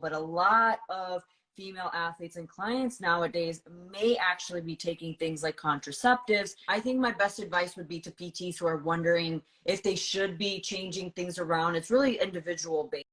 but a lot of female athletes and clients nowadays may actually be taking things like contraceptives. I think my best advice would be to PTs who are wondering if they should be changing things around. It's really individual based.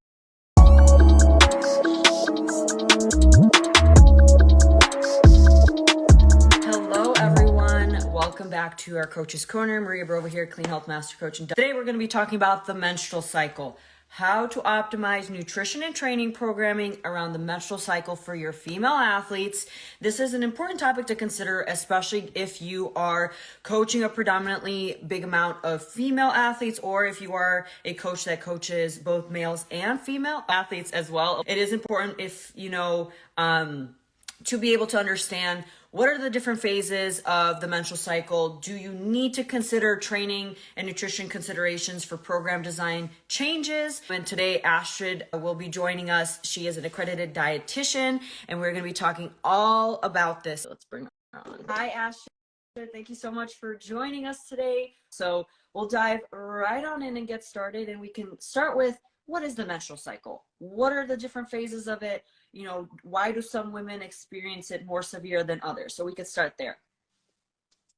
Hello everyone, welcome back to our Coach's Corner. Maria Briova here, Clean Health Master Coach. And today we're going to be talking about the menstrual cycle. How to optimize nutrition and training programming around the menstrual cycle for your female athletes. This is an important topic to consider, especially if you are coaching a predominantly big amount of female athletes, or if you are a coach that coaches both males and female athletes as well. It is important if you know to be able to understand what are the different phases of the menstrual cycle. Do you need to consider training and nutrition considerations for program design changes? And today, Astrid will be joining us. She is an accredited dietitian, and we're going to be talking all about this. Let's bring her on. Hi, Astrid. Thank you so much for joining us today. So we'll dive right on in and get started, and we can start with, what is the menstrual cycle? What are the different phases of it? You know, why do some women experience it more severe than others? So we could start there.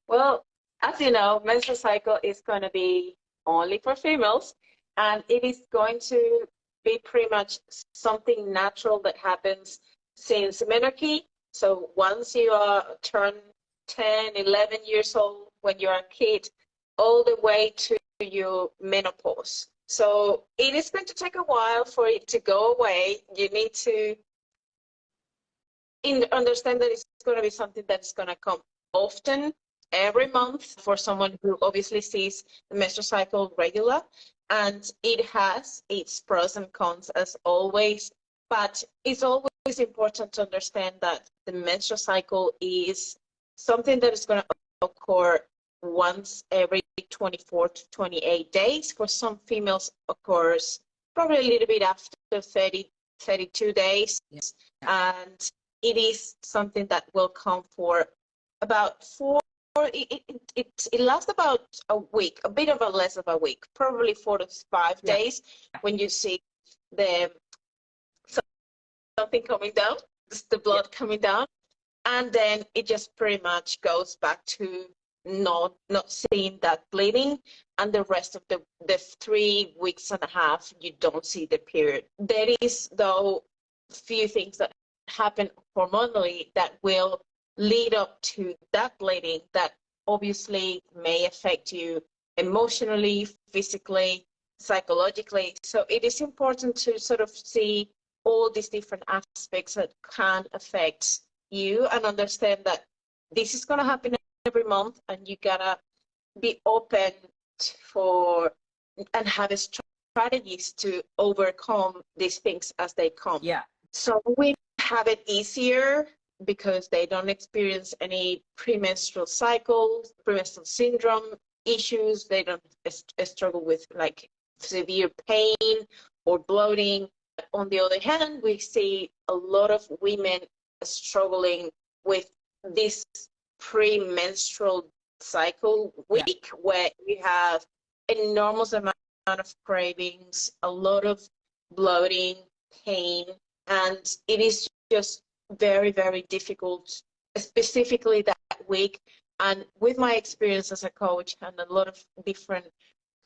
Well, as you know, menstrual cycle is going to be only for females, and it is going to be pretty much something natural that happens since menarche. So once you turn 10, 11 years old, when you're a kid, all the way to your menopause. So it is going to take a while for it to go away. You need to understand that it's going to be something that's going to come often, every month, for someone who obviously sees the menstrual cycle regular. And it has its pros and cons as always, but it's always important to understand that the menstrual cycle is something that is going to occur once every 24 to 28 days. For some females, occurs probably a little bit after 30, 32 days. Yes. And it is something that will come for about it lasts about a week, a bit of a less of a week, probably 4 to 5 days, when you see the something coming down, the blood coming down, and then it just pretty much goes back to not seeing that bleeding, and the rest of the 3 weeks and a half you don't see the period. There is, though, few things that happen hormonally that will lead up to that bleeding that obviously may affect you emotionally, physically, psychologically. So it is important to sort of see all these different aspects that can affect you, and understand that this is going to happen every month, and you gotta be open for and have strategies to overcome these things as they come. Yeah. So we have it easier because they don't experience any premenstrual cycles, premenstrual syndrome issues. They don't struggle with like severe pain or bloating. On the other hand, we see a lot of women struggling with this premenstrual cycle week, where you have an enormous amount of cravings, a lot of bloating, pain, and it is just very, very difficult, specifically that week. And with my experience as a coach and a lot of different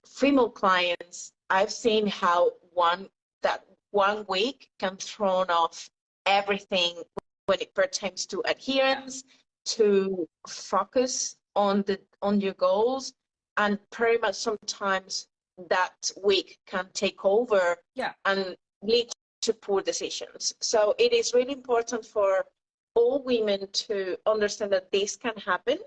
female clients, I've seen how one week can throw off everything when it pertains to adherence, to focus on your goals, and pretty much sometimes that week can take over and lead to poor decisions. So it is really important for all women to understand that this can happen,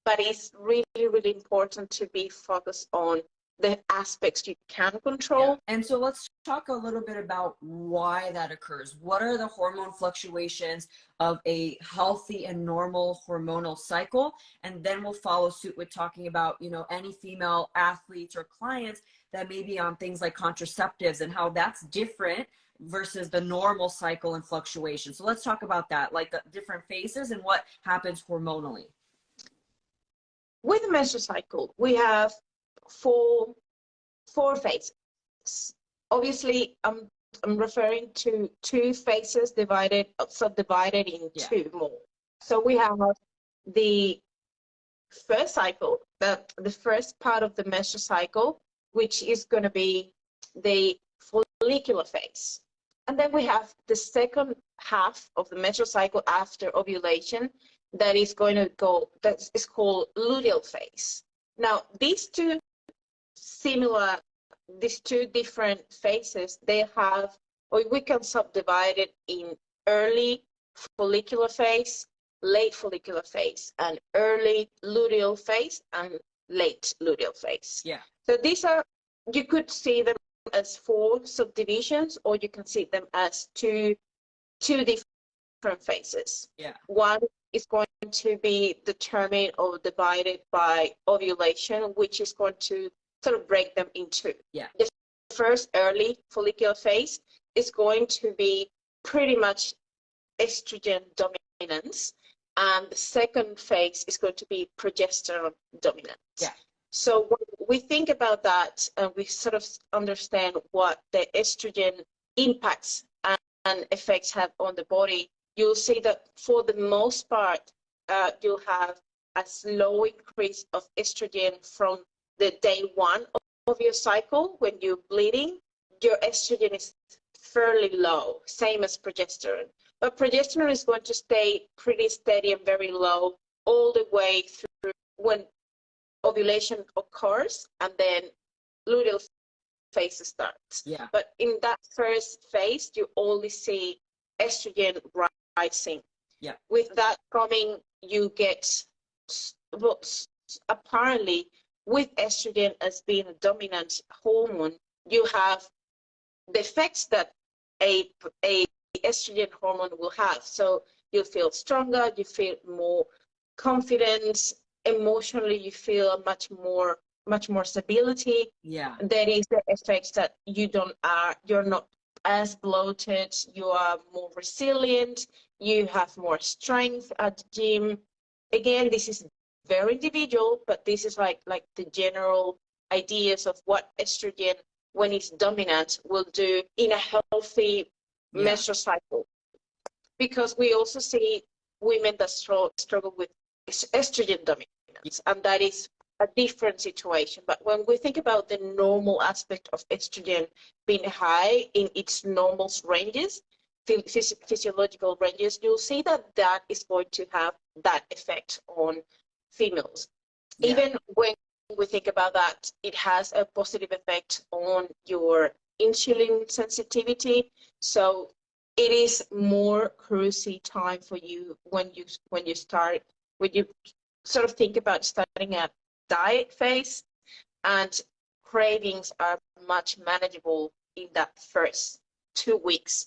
but it's really, really important to be focused on the aspects you can control. Yeah. And so let's talk a little bit about why that occurs. What are the hormone fluctuations of a healthy and normal hormonal cycle? And then we'll follow suit with talking about, you know, any female athletes or clients that may be on things like contraceptives and how that's different versus the normal cycle and fluctuation. So let's talk about that, like the different phases and what happens hormonally. With the menstrual cycle, we have four phases. Obviously, I'm I'm referring to two phases subdivided in two more. So we have the first cycle, the first part of the menstrual cycle, which is going to be the follicular phase. And then we have the second half of the menstrual cycle after ovulation that is called luteal phase. Now, these two different phases, we can subdivide it in early follicular phase, late follicular phase, and early luteal phase and late luteal phase. Yeah. So you could see them as 4 subdivisions, or you can see them as two different phases. Yeah. One is going to be determined or divided by ovulation, which is going to sort of break them in two. Yeah. The first early follicular phase is going to be pretty much estrogen dominance, and the second phase is going to be progesterone dominance. Yeah. So when we think about that, and we sort of understand what the estrogen impacts and effects have on the body, you'll see that for the most part, you'll have a slow increase of estrogen from the day one of your cycle. When you're bleeding, your estrogen is fairly low, same as progesterone. But progesterone is going to stay pretty steady and very low all the way through when ovulation occurs, and then luteal phase starts. Yeah. But in that first phase, you only see estrogen rising. Yeah. With that coming, you get, apparently, with estrogen as being a dominant hormone, you have the effects that a estrogen hormone will have. So you feel stronger, you feel more confident, emotionally you feel much more stability. Yeah. There is the effects that you're not as bloated, you are more resilient, you have more strength at the gym. Again, this is very individual, but this is like the general ideas of what estrogen, when it's dominant, will do in a healthy menstrual cycle. Because we also see women that struggle with estrogen dominance, and that is a different situation. But when we think about the normal aspect of estrogen being high in its normal ranges, physiological ranges, you'll see that is going to have that effect on females. Yeah. Even when we think about that, it has a positive effect on your insulin sensitivity. So it is more crucial time for you when you sort of think about starting a diet phase, and cravings are much manageable in that first 2 weeks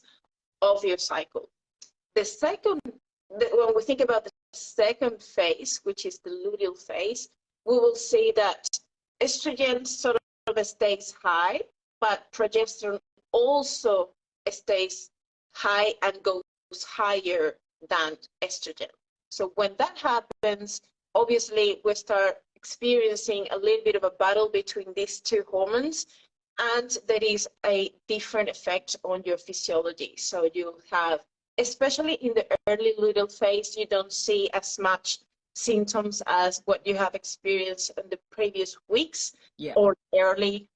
of your cycle. When we think about the second phase, which is the luteal phase, we will see that estrogen sort of stays high, but progesterone also stays high and goes higher than estrogen. So when that happens, obviously we start experiencing a little bit of a battle between these two hormones, and there is a different effect on your physiology. So you'll have, especially in the early luteal phase, you don't see as much symptoms as what you have experienced in the previous weeks. Yeah. Or early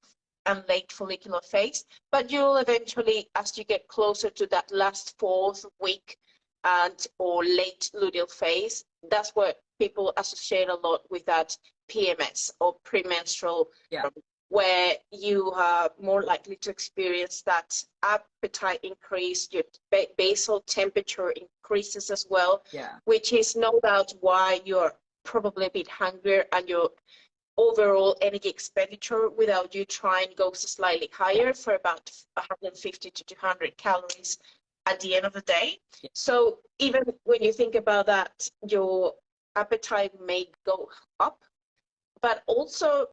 and late follicular phase. But you'll eventually, as you get closer to that last 4th week or late luteal phase, that's what people associate a lot with that PMS or premenstrual, where you are more likely to experience that appetite increase, your basal temperature increases as well, which is no doubt why you're probably a bit hungrier, and your overall energy expenditure without you trying goes slightly higher for about 150 to 200 calories at the end of the day. Yeah. So even when you think about that, your appetite may go up, but also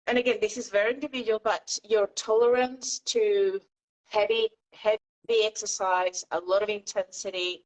and again, this is very individual, but your tolerance to heavy exercise, a lot of intensity,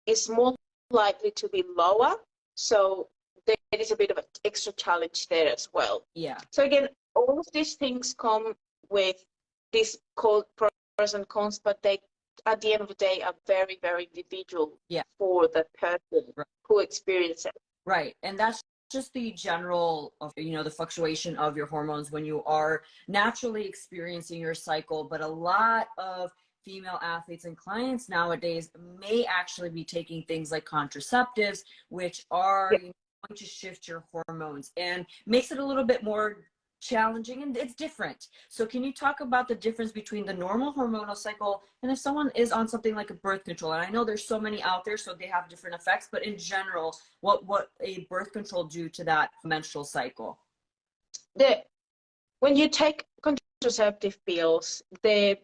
is more likely to be lower. So there is a bit of an extra challenge there as well. Yeah. So again, all of these things come with these called pros and cons, but they, at the end of the day, are very, very individual for the person who experiences it. Right. And that's just the general of, the fluctuation of your hormones when you are naturally experiencing your cycle. But a lot of female athletes and clients nowadays may actually be taking things like contraceptives, which are going to shift your hormones and makes it a little bit more challenging, and it's different. So can you talk about the difference between the normal hormonal cycle and if someone is on something like a birth control? And I know there's so many out there, so they have different effects, but in general, what a birth control do to that menstrual cycle? When you take contraceptive pills, the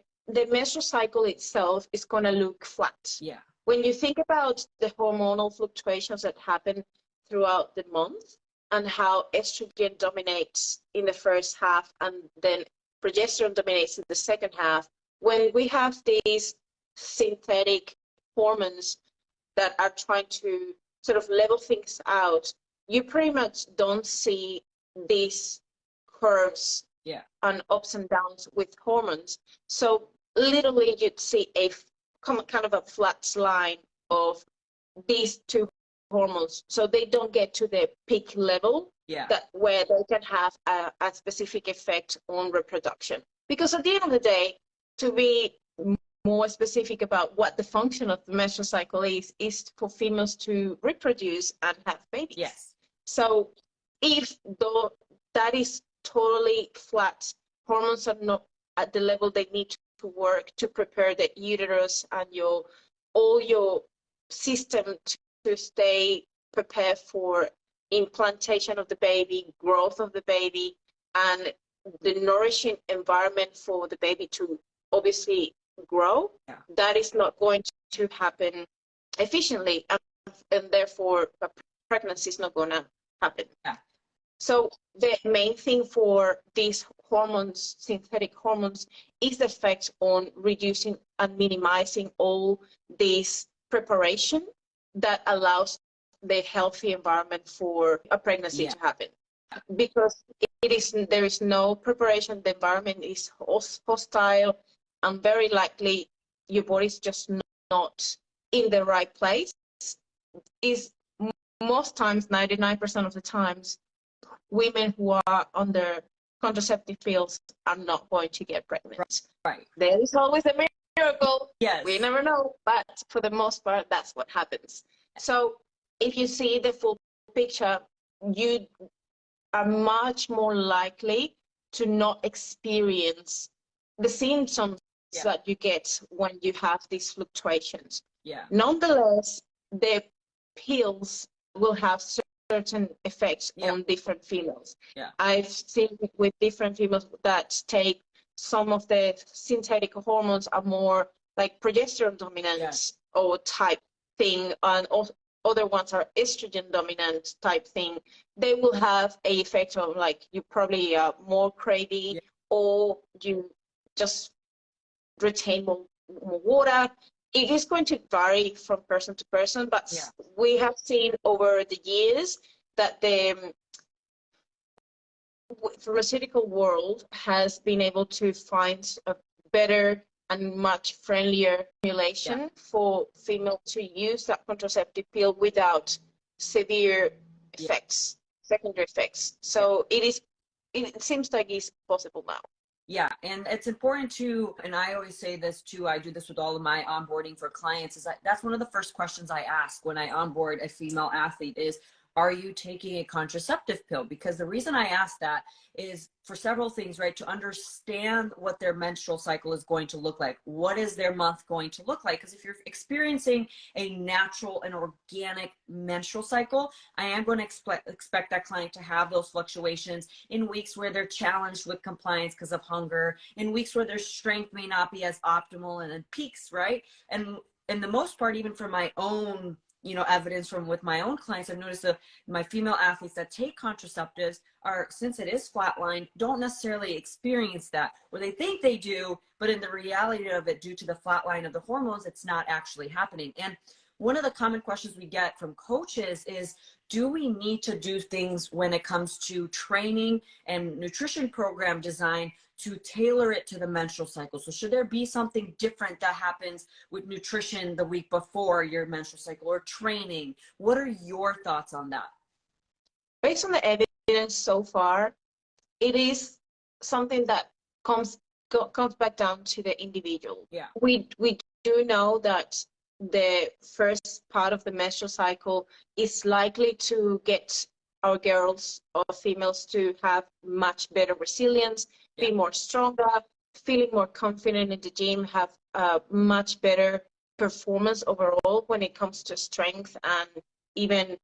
menstrual cycle itself is going to look flat. Yeah. When you think about the hormonal fluctuations that happen throughout the month, and how estrogen dominates in the first half and then progesterone dominates in the second half, when we have these synthetic hormones that are trying to sort of level things out, you pretty much don't see these curves and ups and downs with hormones. So literally you'd see a kind of a flat line of these two hormones, so they don't get to the peak level that where they can have a specific effect on reproduction. Because at the end of the day, to be more specific about what the function of the menstrual cycle is for females to reproduce and have babies. Yes. So if though that is totally flat, hormones are not at the level they need to work to prepare the uterus and all your system to stay prepared for implantation of the baby, growth of the baby, and the nourishing environment for the baby to obviously grow. That is not going to happen efficiently, and therefore a pregnancy is not going to happen. So the main thing for these hormones, synthetic hormones, is the effect on reducing and minimizing all this preparation that allows the healthy environment for a pregnancy to happen. Because there is no preparation, the environment is hostile, and very likely your body's just not in the right place. Is most times, 99% of the times, women who are under contraceptive pills are not going to get pregnant. Right. There is always a miracle. Yes. We never know, but for the most part, that's what happens. So if you see the full picture, you are much more likely to not experience the symptoms that you get when you have these fluctuations. Nonetheless, the pills will have certain effects on different females. I've seen with different females that take some of the synthetic hormones are more like progesterone dominant or type thing, and other ones are estrogen dominant type thing. They will have a effect of like you probably are more craving or you just retain more water. It is going to vary from person to person, but we have seen over the years that the pharmaceutical world has been able to find a better and much friendlier formulation for female to use that contraceptive pill without severe effects, secondary effects. So it seems like it's possible now. Yeah, and it's important to, and I always say this too, I do this with all of my onboarding for clients, is that's one of the first questions I ask when I onboard a female athlete is, are you taking a contraceptive pill? Because the reason I ask that is for several things, right? To understand what their menstrual cycle is going to look like. What is their month going to look like? Because if you're experiencing a natural and organic menstrual cycle, I am going to expect that client to have those fluctuations in weeks where they're challenged with compliance because of hunger, in weeks where their strength may not be as optimal, and in peaks, right? And the most part, even for my own evidence from with my own clients, I've noticed that my female athletes that take contraceptives are, since it is flatlined, don't necessarily experience that, where they think they do, but in the reality of it, due to the flatline of the hormones, it's not actually happening. And one of the common questions we get from coaches is, do we need to do things when it comes to training and nutrition program design to tailor it to the menstrual cycle? So should there be something different that happens with nutrition the week before your menstrual cycle, or training? What are your thoughts on that? Based on the evidence so far, it is something that comes back down to the individual. Yeah. We do know that the first part of the menstrual cycle is likely to get our girls or females to have much better resilience, be more stronger, feeling more confident in the gym, have a much better performance overall when it comes to strength and even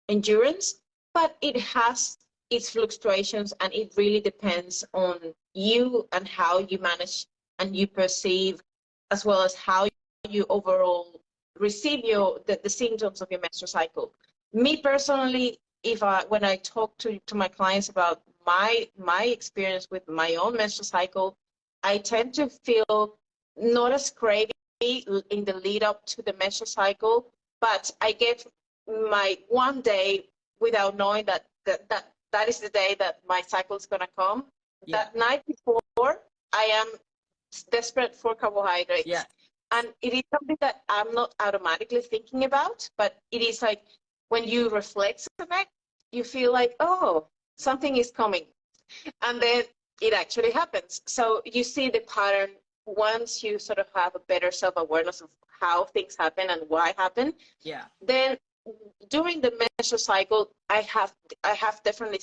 endurance. But it has its fluctuations, and it really depends on you and how you manage and you perceive, as well as how you overall receive the symptoms of your menstrual cycle. Me personally, when I talk to my clients about my experience with my own menstrual cycle, I tend to feel not as craving in the lead up to the menstrual cycle, but I get my one day without knowing that is the day that my cycle is going to come. Yeah. That night before, I am desperate for carbohydrates. Yeah. And it is something that I'm not automatically thinking about, but it is like when you reflect on that, you feel like, oh, something is coming. And then it actually happens. So you see the pattern once you sort of have a better self-awareness of how things happen and why happen. Yeah. Then during the menstrual cycle, I have definitely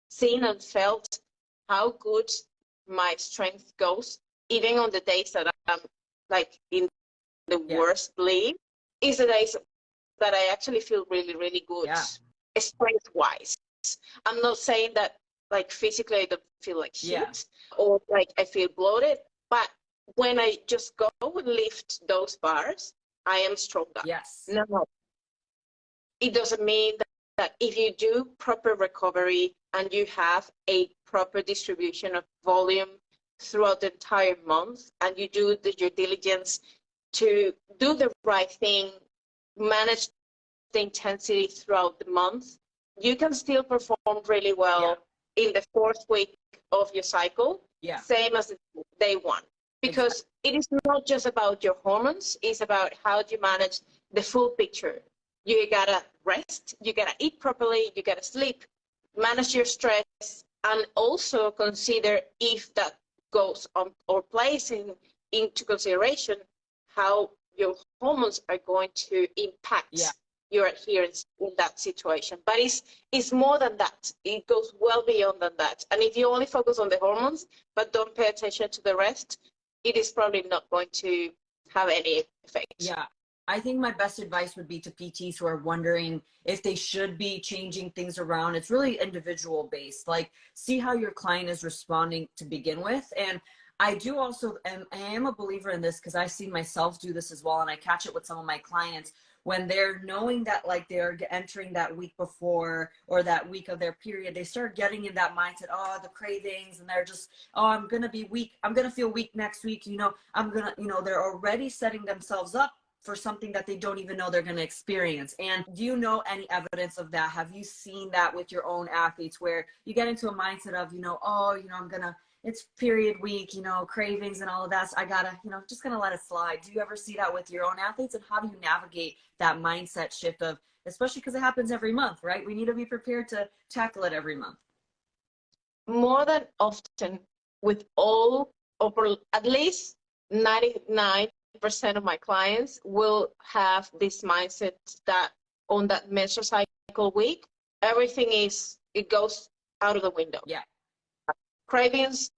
seen and felt how good my strength goes, even on the days that I'm like in the worst bleed, is the days that I actually feel really, really good, strength-wise. I'm not saying that like physically I don't feel like shit or like I feel bloated, but when I just go and lift those bars, I am stronger. Yes. No. It doesn't mean that if you do proper recovery and you have a proper distribution of volume throughout the entire month, and you do your diligence to do the right thing, manage the intensity throughout the month, you can still perform really well in the fourth week of your cycle, same as day one. Because it is not just about your hormones, it's about how you manage the full picture. You gotta rest, you gotta eat properly, you gotta sleep, manage your stress, and also consider, if that goes on or plays into consideration, how your hormones are going to impact your adherence in that situation. But it's more than that. It goes well beyond than that. And if you only focus on the hormones but don't pay attention to the rest, it is probably not going to have any effect. Yeah. I think my best advice would be to PTs who are wondering if they should be changing things around. It's really individual based. Like, see how your client is responding to begin with. And I do also, and I am a believer in this because I've seen myself do this as well, and I catch it with some of my clients when they're knowing that like they're entering that week before or that week of their period, they start getting in that mindset, oh, the cravings, and they're just, oh, I'm going to be weak. I'm going to feel weak next week. You know, I'm going to, you know, they're already setting themselves up for something that they don't even know they're going to experience. And do you know any evidence of that? Have you seen that with your own athletes where you get into a mindset of, you know, oh, you know, it's period week, you know, cravings and all of that. So I gotta, you know, just gonna let it slide. Do you ever see that with your own athletes? And how do you navigate that mindset shift of, especially because it happens every month, right? We need to be prepared to tackle it every month. More than often, with all, or at least 99% of my clients will have this mindset that on that menstrual cycle week, everything it goes out of the window. Yeah. Cravings,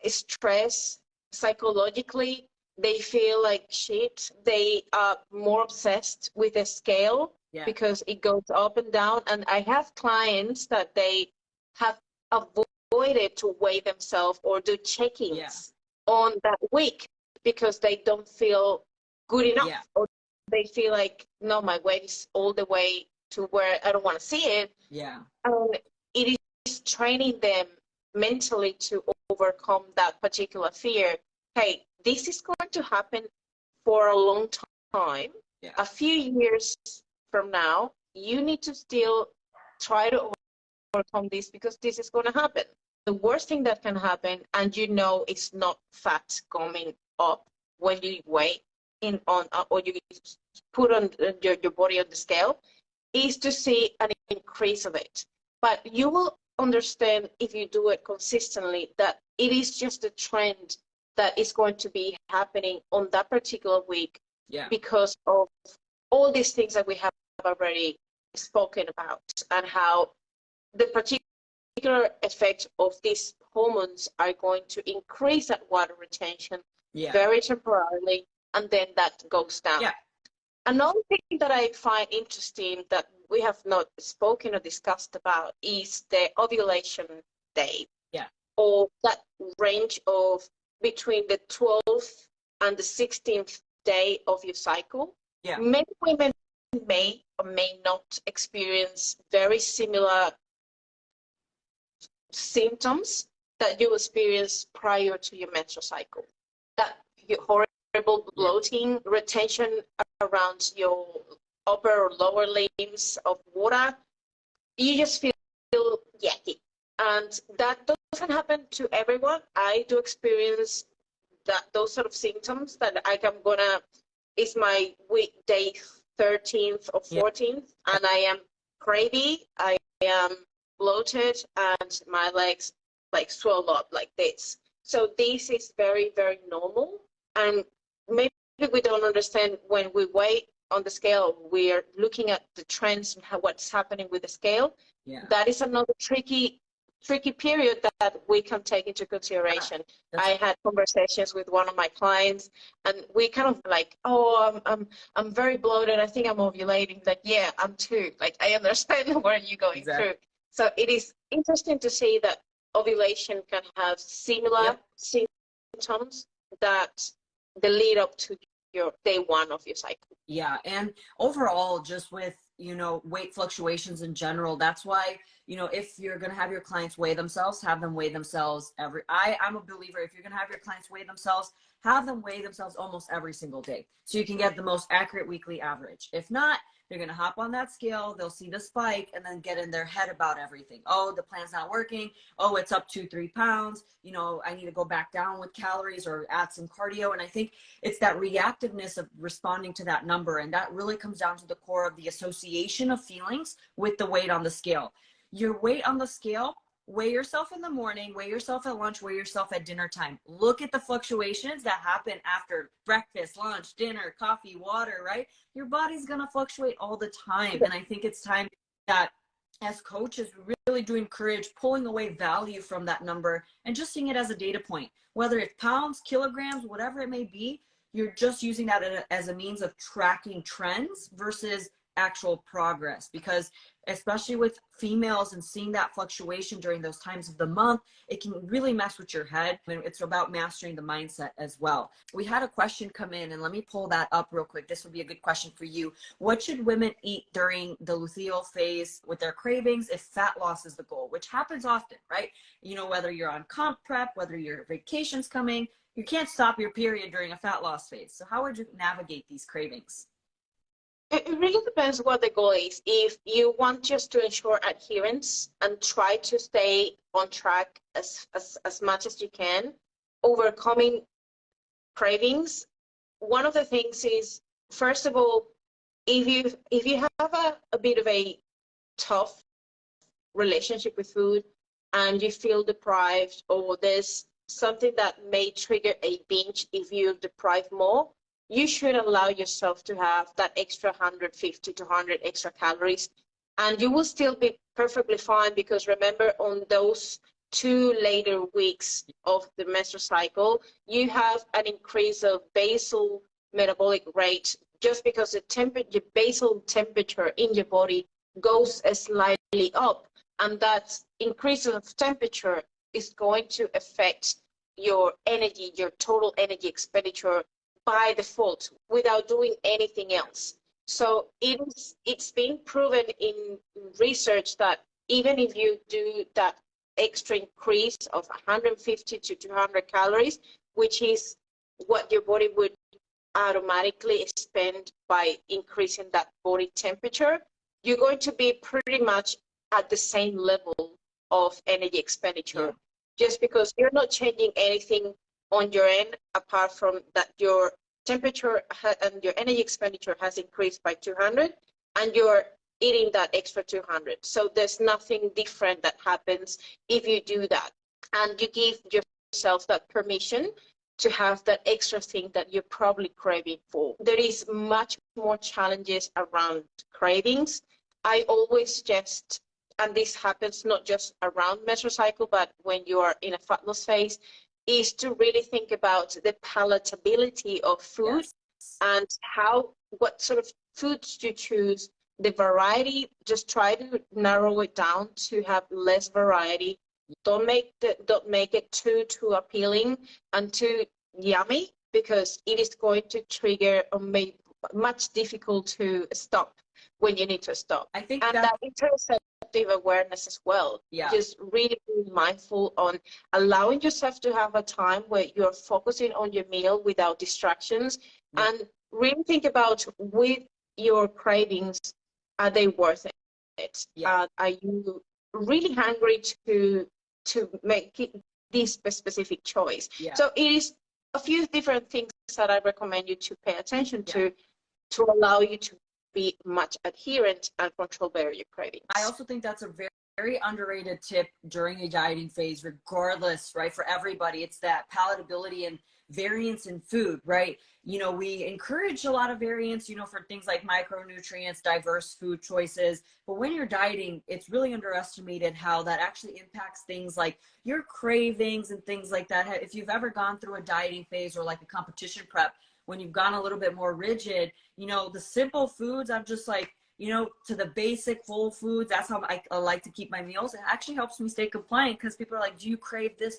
stress, psychologically, they feel like shit. They are more obsessed with the scale because it goes up and down. And I have clients that they have avoided to weigh themselves or do check-ins on that week because they don't feel good enough, or they feel like, no, my weight is all the way to where I don't want to see it. Yeah. And it is training them mentally to overcome that particular fear. Hey, this is going to happen for a long time, Yeah. a few years from now, you need to still try to overcome this because this is going to happen. The worst thing that can happen, and you know it's not fat coming up when you weigh in on or you put on your body on the scale, is to see an increase of it. But you will understand if you do it consistently that it is just a trend that is going to be happening on that particular week because of all these things that we have already spoken about and how the particular effect of these hormones are going to increase that water retention very temporarily, and then that goes down. Another thing that I find interesting that we have not spoken or discussed about is the ovulation day, or that range of between the 12th and the 16th day of your cycle. Many women may or may not experience very similar symptoms that you experience prior to your menstrual cycle. That horrible bloating, retention around your upper or lower limbs of water, you just feel yucky. And that doesn't happen to everyone. I do experience those sort of symptoms that it's my week day 13th or 14th, and I am cravey, I am bloated, and my legs like swell up like this. So this is very, very normal. And maybe we don't understand when we weigh on the scale, we're looking at the trends and what's happening with the scale. That is another tricky period that we can take into consideration. I had conversations with one of my clients, and we kind of like, oh, I'm very bloated. I think I'm ovulating. Like, yeah, I'm too. Like, I understand what you're going through. So it is interesting to see that ovulation can have similar symptoms that the lead up to your day one of your cycle. Yeah, and overall, just with, weight fluctuations in general, that's why, if you're going to have your clients weigh themselves, have them weigh themselves I'm a believer, if you're going to have your clients weigh themselves, have them weigh themselves almost every single day so you can get the most accurate weekly average. If not, they're going to hop on that scale, they'll see the spike, and then get in their head about everything. Oh, the plan's not working. Oh, it's up 2-3 pounds. I need to go back down with calories or add some cardio. And I think it's that reactiveness of responding to that number. And that really comes down to the core of the association of feelings with the weight on the scale. Your weight on the scale, weigh yourself in the morning, weigh yourself at lunch, weigh yourself at dinner time. Look at the fluctuations that happen after breakfast, lunch, dinner, coffee, water, right? Your body's going to fluctuate all the time. And I think it's time that as coaches, we really do encourage pulling away value from that number and just seeing it as a data point. Whether it's pounds, kilograms, whatever it may be, you're just using that as a means of tracking trends versus actual progress. Because especially with females and seeing that fluctuation during those times of the month, it can really mess with your head. And it's about mastering the mindset as well. We had a question come in, and let me pull that up real quick. This would be a good question for you. What should women eat during the luteal phase with their cravings if fat loss is the goal, which happens often, right? Whether you're on comp prep, whether your vacation's coming, you can't stop your period during a fat loss phase. So how would you navigate these cravings? It really depends what the goal is. If you want just to ensure adherence and try to stay on track as much as you can, overcoming cravings, one of the things is, first of all, if you have a bit of a tough relationship with food and you feel deprived, or there's something that may trigger a binge if you deprive more, you should allow yourself to have that extra 150 to 100 extra calories, and you will still be perfectly fine, because remember, on those 2 later weeks of the menstrual cycle, you have an increase of basal metabolic rate, just because the basal temperature in your body goes slightly up, and that increase of temperature is going to affect your energy, your total energy expenditure by default without doing anything else. So it's been proven in research that even if you do that extra increase of 150 to 200 calories, which is what your body would automatically spend by increasing that body temperature, you're going to be pretty much at the same level of energy expenditure. Just because you're not changing anything on your end apart from that your temperature and your energy expenditure has increased by 200 and you're eating that extra 200. So there's nothing different that happens if you do that. And you give yourself that permission to have that extra thing that you're probably craving for. There is much more challenges around cravings. I always suggest, and this happens not just around menstrual cycle, but when you are in a fat loss phase, is to really think about the palatability of food and what sort of foods you choose, the variety. Just try to narrow it down to have less variety. Don't make it too appealing and too yummy, because it is going to trigger or make much difficult to stop when you need to stop. I think and that interoceptive awareness as well. Just really being mindful on allowing yourself to have a time where you're focusing on your meal without distractions, and really think about, with your cravings, are they worth it? Are you really hungry to make this specific choice? So it is a few different things that I recommend you to pay attention to allow you to be much adherent and control better your cravings. I also think that's a very underrated tip during a dieting phase, regardless, right? For everybody, it's that palatability and variance in food, right? You know, we encourage a lot of variance, you know, for things like micronutrients, diverse food choices. But when you're dieting, it's really underestimated how that actually impacts things like your cravings and things like that. If you've ever gone through a dieting phase or like a competition prep, when you've gone a little bit more rigid, you know, the simple foods, I'm just like, you know, to the basic full foods, that's how I like to keep my meals. It actually helps me stay compliant, because people are like, do you crave this?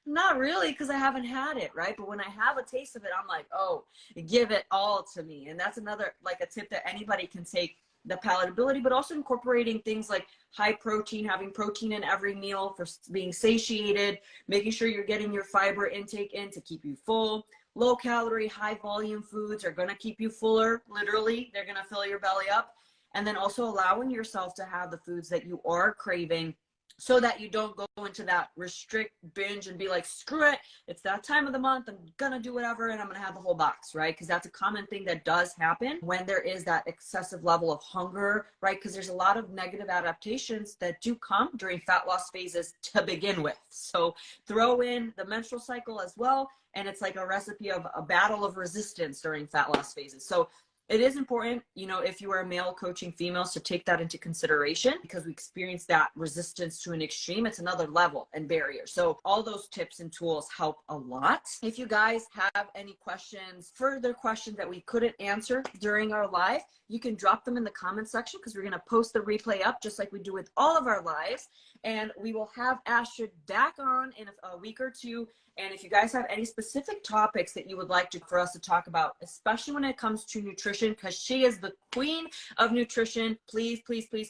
Not really, because I haven't had it, right? But when I have a taste of it, I'm like, oh, give it all to me. And that's another, like, a tip that anybody can take, the palatability, but also incorporating things like high protein, having protein in every meal for being satiated, making sure you're getting your fiber intake in to keep you full. Low calorie, high volume foods are going to keep you fuller. Literally, they're going to fill your belly up. And then also allowing yourself to have the foods that you are craving, so that you don't go into that restrict binge and be like, screw it, it's that time of the month, I'm gonna do whatever and I'm gonna have the whole box, right? Because that's a common thing that does happen when there is that excessive level of hunger, right? Because there's a lot of negative adaptations that do come during fat loss phases to begin with. So throw in the menstrual cycle as well, and it's like a recipe of a battle of resistance during fat loss phases. So it is important, you know, if you are a male coaching females, to take that into consideration, because we experience that resistance to an extreme. It's another level and barrier. So all those tips and tools help a lot. If you guys have any questions, further questions that we couldn't answer during our live, you can drop them in the comment section, because we're going to post the replay up just like we do with all of our lives. And we will have Astrid back on in a week or two. And if you guys have any specific topics that you would like for us to talk about, especially when it comes to nutrition, because she is the queen of nutrition, please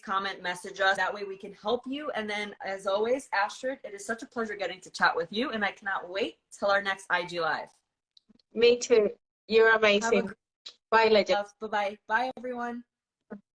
comment, message us. That way we can help you. And then, as always, Astrid, it is such a pleasure getting to chat with you, and I cannot wait till our next IG Live. Me too. You're amazing. Bye, legend. Bye-bye. Bye, everyone.